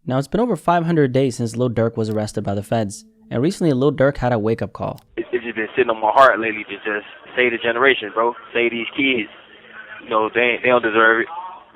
Now, it's been over 500 days since Lil Durk was arrested by the feds, and recently Lil Durk had a wake-up call. It's just been sitting on my heart lately to just save the generation, bro. Save these kids. You know, they don't deserve it.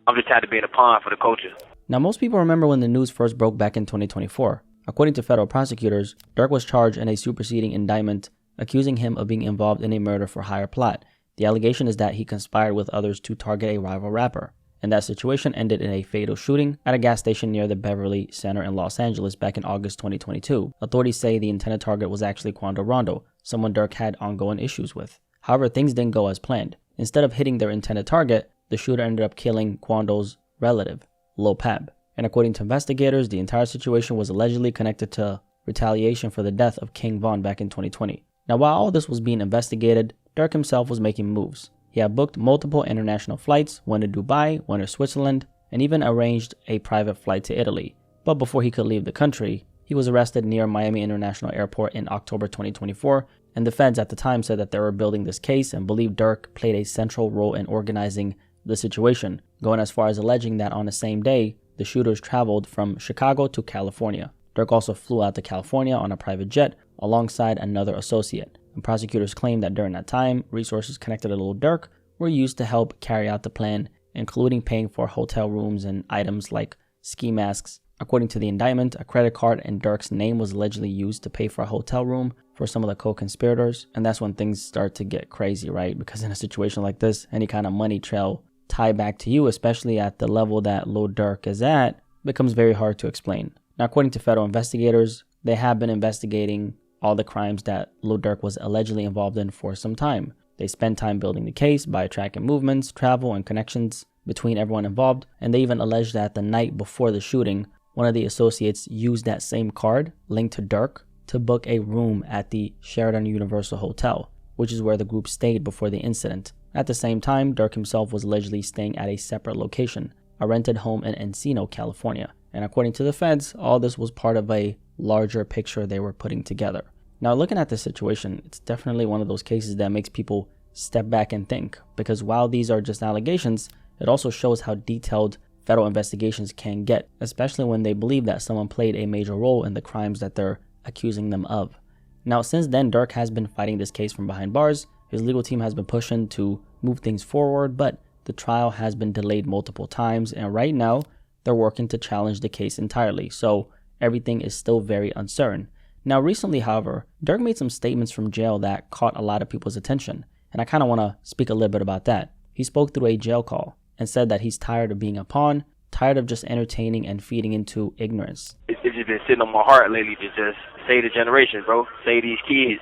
I'm just tired of being a pawn for the culture. Now, most people remember when the news first broke back in 2024. According to federal prosecutors, Durk was charged in a superseding indictment accusing him of being involved in a murder-for-hire plot. The allegation is that he conspired with others to target a rival rapper. And that situation ended in a fatal shooting at a gas station near the Beverly Center in Los Angeles back in August 2022. Authorities say the intended target was actually Quando Rondo, someone Durk had ongoing issues with. However, things didn't go as planned. Instead of hitting their intended target, the shooter ended up killing Quando's relative, Lil Pab. And according to investigators, the entire situation was allegedly connected to retaliation for the death of King Von back in 2020. Now, while all this was being investigated, Durk himself was making moves. He had booked multiple international flights, one to Dubai, one to Switzerland, and even arranged a private flight to Italy. But before he could leave the country, he was arrested near Miami International Airport in October 2024, and the feds at the time said that they were building this case and believed Durk played a central role in organizing the situation, going as far as alleging that on the same day, the shooters traveled from Chicago to California. Durk also flew out to California on a private jet alongside another associate. And prosecutors claim that during that time, resources connected to Lil Durk were used to help carry out the plan, including paying for hotel rooms and items like ski masks. According to the indictment, a credit card in Durk's name was allegedly used to pay for a hotel room for some of the co-conspirators. And that's when things start to get crazy, right? Because in a situation like this, any kind of money trail tie back to you, especially at the level that Lil Durk is at, becomes very hard to explain. Now, according to federal investigators, they have been investigating all the crimes that Lil Durk was allegedly involved in for some time. They spent time building the case by tracking movements, travel, and connections between everyone involved, and they even alleged that the night before the shooting, one of the associates used that same card linked to Durk to book a room at the Sheraton Universal Hotel, which is where the group stayed before the incident. At the same time, Durk himself was allegedly staying at a separate location, a rented home in Encino, California. And according to the feds, all this was part of a larger picture they were putting together. Now, looking at this situation, it's definitely one of those cases that makes people step back and think, because while these are just allegations, it also shows how detailed federal investigations can get, especially when they believe that someone played a major role in the crimes that they're accusing them of. Now, since then, Durk has been fighting this case from behind bars. His legal team has been pushing to move things forward, but the trial has been delayed multiple times, and right now, they're working to challenge the case entirely, so everything is still very uncertain. Now, recently, however, Durk made some statements from jail that caught a lot of people's attention, and I kind of want to speak a little bit about that. He spoke through a jail call and said that he's tired of being a pawn, tired of just entertaining and feeding into ignorance. It's just been sitting on my heart lately to just save the generation, bro. Save these kids.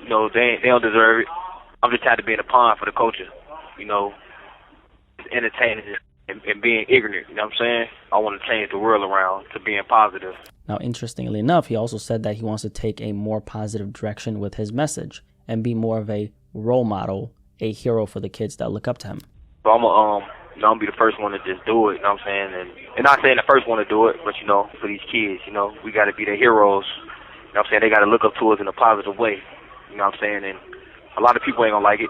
You know, they don't deserve it. I'm just tired of being a pawn for the culture. You know, entertaining and being ignorant, you know what I'm saying? I want to change the world around to being positive. Now, interestingly enough, he also said that he wants to take a more positive direction with his message and be more of a role model, a hero for the kids that look up to him. So I'm gonna be the first one to just do it, you know what I'm saying? And not saying the first one to do it, but, you know, for these kids, you know, we got to be their heroes. You know what I'm saying? They got to look up to us in a positive way, you know what I'm saying? And a lot of people ain't going to like it,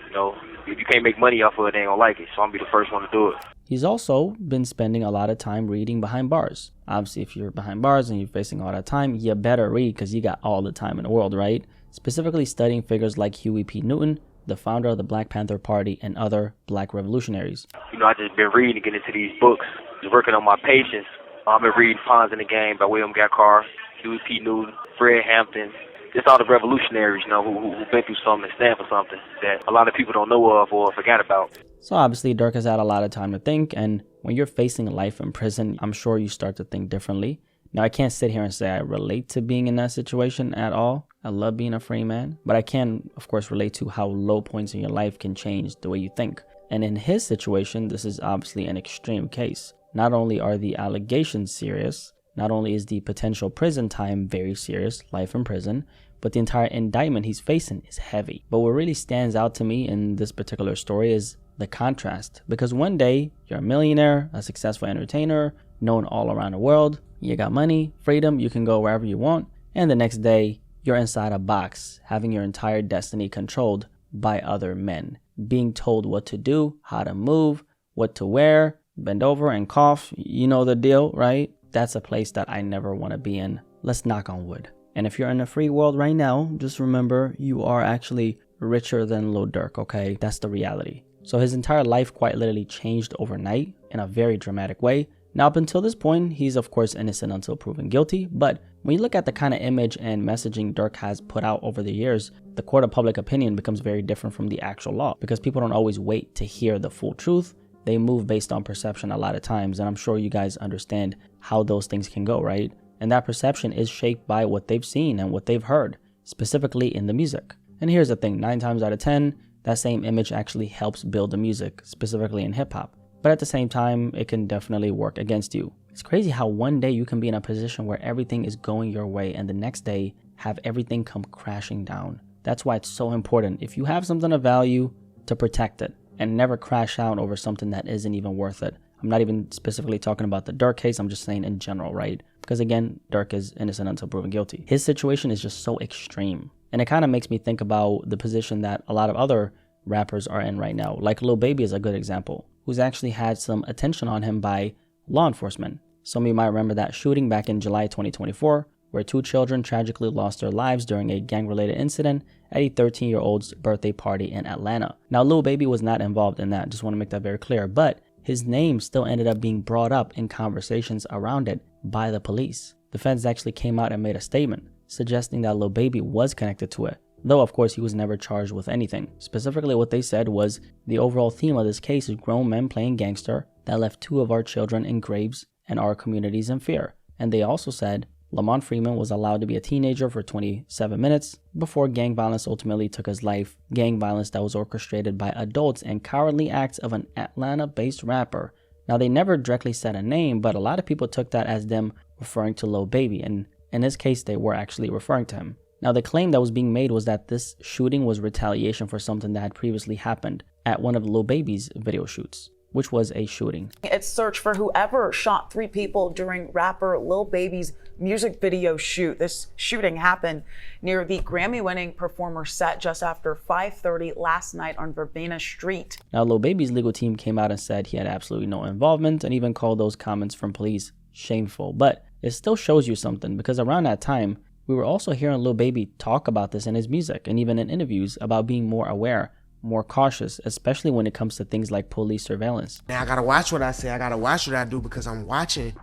you know. If you can't make money off of it, they ain't going to like it. So I'm going to be the first one to do it. He's also been spending a lot of time reading behind bars. Obviously, if you're behind bars and you're facing all that time, you better read because you got all the time in the world, right? Specifically studying figures like Huey P. Newton, the founder of the Black Panther Party, and other black revolutionaries. You know, I just been reading and getting into these books, just working on my patience. I've been reading Pawns in the Game by William Gacar, Huey P. Newton, Fred Hampton, just all the revolutionaries, you know, who've been through something and stand for something that a lot of people don't know of or forgot about. So obviously, Durk has had a lot of time to think, and when you're facing life in prison, I'm sure you start to think differently. Now, I can't sit here and say I relate to being in that situation at all. I love being a free man, but I can, of course, relate to how low points in your life can change the way you think. And in his situation, this is obviously an extreme case. Not only are the allegations serious, not only is the potential prison time very serious, life in prison, but the entire indictment he's facing is heavy. But what really stands out to me in this particular story is the contrast, because one day you're a millionaire, a successful entertainer, known all around the world, you got money, freedom, you can go wherever you want, and the next day you're inside a box, having your entire destiny controlled by other men, being told what to do, how to move, what to wear, bend over and cough, you know the deal, right? that's a place that I never want to be in. Let's knock on wood. And if you're in a free world right now, just remember you are actually richer than Lil Durk, okay? That's the reality. So his entire life quite literally changed overnight in a very dramatic way. Now, up until this point, he's of course innocent until proven guilty, but when you look at the kind of image and messaging Durk has put out over the years, the court of public opinion becomes very different from the actual law, because people don't always wait to hear the full truth. They move based on perception a lot of times, and I'm sure you guys understand how those things can go, right? And that perception is shaped by what they've seen and what they've heard, specifically in the music. And here's the thing, 9 times out of 10, that same image actually helps build the music, specifically in hip-hop. But at the same time, it can definitely work against you. It's crazy how one day you can be in a position where everything is going your way and the next day have everything come crashing down. That's why it's so important, if you have something of value, to protect it and never crash out over something that isn't even worth it. I'm not even specifically talking about the Durk case, I'm just saying in general, right? Because again, Durk is innocent until proven guilty. His situation is just so extreme. And it kind of makes me think about the position that a lot of other rappers are in right now. Like Lil Baby is a good example, who's actually had some attention on him by law enforcement. Some of you might remember that shooting back in July 2024, where 2 children tragically lost their lives during a gang-related incident at a 13-year-old's birthday party in Atlanta. Now, Lil Baby was not involved in that, just want to make that very clear, but his name still ended up being brought up in conversations around it by the police. The feds actually came out and made a statement suggesting that Lil Baby was connected to it, though of course he was never charged with anything. Specifically what they said was, the overall theme of this case is grown men playing gangster that left 2 of our children in graves and our communities in fear. And they also said, Lamont Freeman was allowed to be a teenager for 27 minutes before gang violence ultimately took his life. Gang violence that was orchestrated by adults and cowardly acts of an Atlanta-based rapper. Now, they never directly said a name, but a lot of people took that as them referring to Lil Baby, and in this case, they were actually referring to him. Now, the claim that was being made was that this shooting was retaliation for something that had previously happened at one of Lil Baby's video shoots, which was a shooting. It's search for whoever shot 3 people during rapper Lil Baby's music video shoot. This shooting happened near the Grammy-winning performer's set just after 5:30 last night on Verbena Street. Now, Lil Baby's legal team came out and said he had absolutely no involvement and even called those comments from police shameful. But it still shows you something, because around that time, we were also hearing Lil Baby talk about this in his music and even in interviews about being more aware, more cautious, especially when it comes to things like police surveillance. Now I gotta watch what I say, I gotta watch what I do, because I'm watching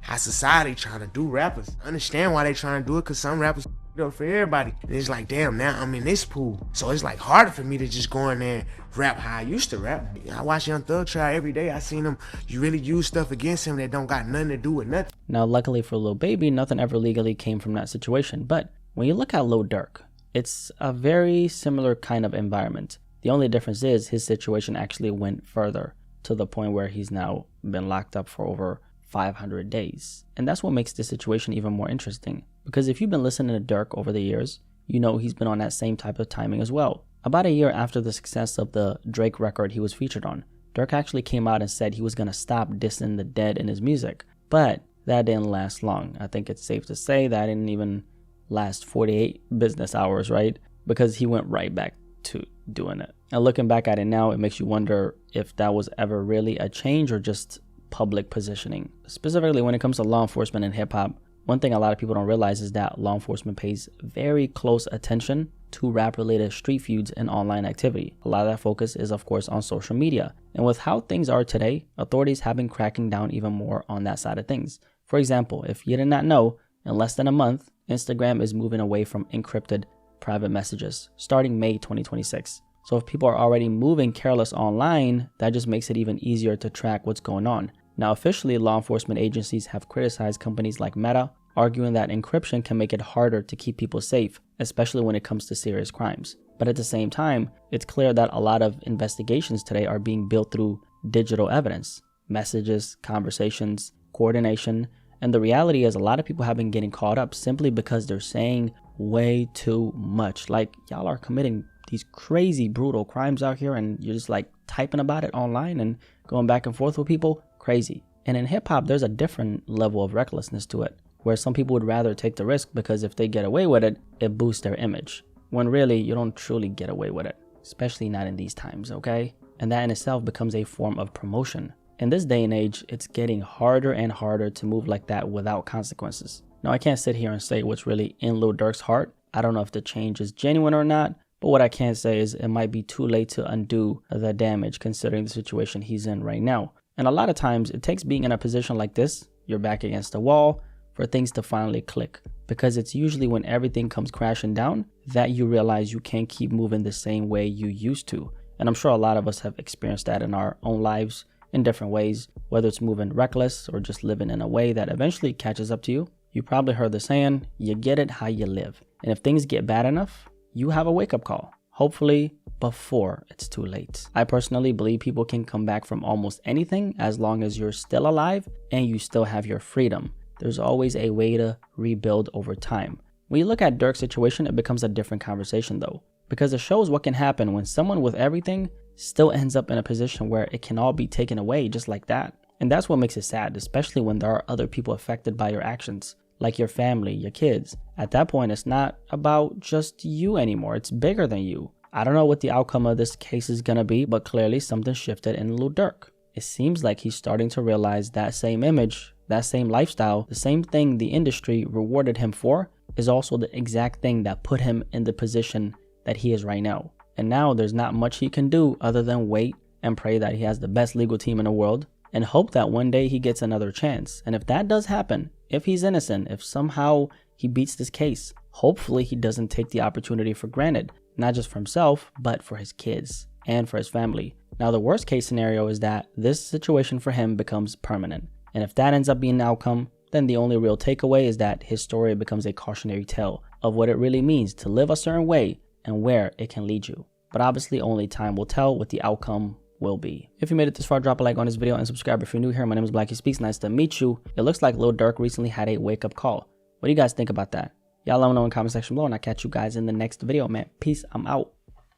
how society trying to do rappers. I understand why they trying to do it, because some rappers up for everybody. And it's like, damn, now I'm in this pool. So it's like harder for me to just go in there and rap how I used to rap. I watch Young Thug try every day. I seen him, you really use stuff against him that don't got nothing to do with nothing. Now, luckily for Lil Baby, nothing ever legally came from that situation. But when you look at Lil Durk, it's a very similar kind of environment. The only difference is his situation actually went further, to the point where he's now been locked up for over 500 days. And that's what makes this situation even more interesting. Because if you've been listening to Durk over the years, you know he's been on that same type of timing as well. About a year after the success of the Drake record he was featured on, Durk actually came out and said he was going to stop dissing the dead in his music. But that didn't last long. I think it's safe to say that didn't even last 48 business hours, right? Because he went right back to doing it. And looking back at it now, it makes you wonder if that was ever really a change or just public positioning. Specifically when it comes to law enforcement and hip-hop, one thing a lot of people don't realize is that law enforcement pays very close attention to rap-related street feuds and online activity. A lot of that focus is, of course, on social media. And with how things are today, authorities have been cracking down even more on that side of things. For example, if you did not know, in less than a month, Instagram is moving away from encrypted private messages, starting May 2026. So if people are already moving careless online, that just makes it even easier to track what's going on. Now, officially, law enforcement agencies have criticized companies like Meta, arguing that encryption can make it harder to keep people safe, especially when it comes to serious crimes. But at the same time, it's clear that a lot of investigations today are being built through digital evidence, messages, conversations, coordination, and the reality is a lot of people have been getting caught up simply because they're saying way too much. Like, y'all are committing these crazy, brutal crimes out here and you're just like typing about it online and going back and forth with people. Crazy. And in hip-hop, there's a different level of recklessness to it, where some people would rather take the risk because if they get away with it, it boosts their image. When really, you don't truly get away with it, especially not in these times, okay? And that in itself becomes a form of promotion. In this day and age, it's getting harder and harder to move like that without consequences. Now, I can't sit here and say what's really in Lil Durk's heart. I don't know if the change is genuine or not, but what I can say is it might be too late to undo the damage considering the situation he's in right now. And a lot of times it takes being in a position like this, you're back against the wall, for things to finally click. Because it's usually when everything comes crashing down that you realize you can't keep moving the same way you used to. And I'm sure a lot of us have experienced that in our own lives in different ways, whether it's moving reckless or just living in a way that eventually catches up to you. You probably heard the saying, you get it how you live. And if things get bad enough, you have a wake-up call, hopefully before it's too late. I personally believe people can come back from almost anything as long as you're still alive and you still have your freedom. There's always a way to rebuild over time. When you look at Durk's situation, it becomes a different conversation though, because it shows what can happen when someone with everything still ends up in a position where it can all be taken away just like that. And that's what makes it sad, especially when there are other people affected by your actions, like your family, your kids. At that point, it's not about just you anymore. It's bigger than you. I don't know what the outcome of this case is gonna be, but clearly something shifted in Lil Durk. It seems like he's starting to realize that same image, that same lifestyle, the same thing the industry rewarded him for is also the exact thing that put him in the position that he is right now. And now there's not much he can do other than wait and pray that he has the best legal team in the world and hope that one day he gets another chance. And if that does happen, if he's innocent, if somehow he beats this case, hopefully he doesn't take the opportunity for granted, not just for himself, but for his kids and for his family. Now, the worst case scenario is that this situation for him becomes permanent. And if that ends up being the outcome, then the only real takeaway is that his story becomes a cautionary tale of what it really means to live a certain way and where it can lead you. But obviously only time will tell what the outcome will be. If you made it this far, drop a like on this video and subscribe if you're new here. My name is Blacky Spez. Nice to meet you. It looks like Lil Durk recently had a wake-up call. What do you guys think about that? Y'all let me know in the comment section below, and I'll catch you guys in the next video, man. Peace. I'm out.